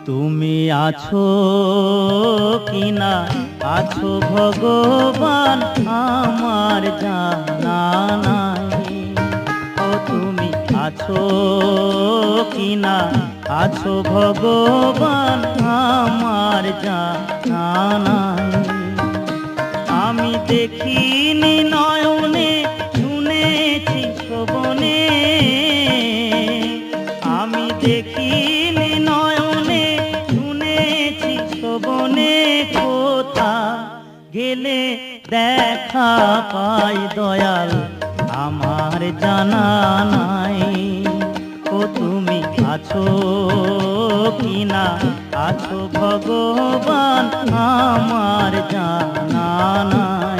তুমি আছো কিনা আছো ভগবান আমার জানা নাই। ও তুমি আছো কিনা আছো ভগবান আমার জানা নাই। আমি দেখিনি নয়নে শুনেছি শ্রবণে, আমি দেখিনি নয়নে শুনেছি শ্রবণে, কোথা গেলে দেখা পাই দয়াল আমার জানা নাই। ও তুমি আছো কিনা আছো ভগবান আমার জানা নাই।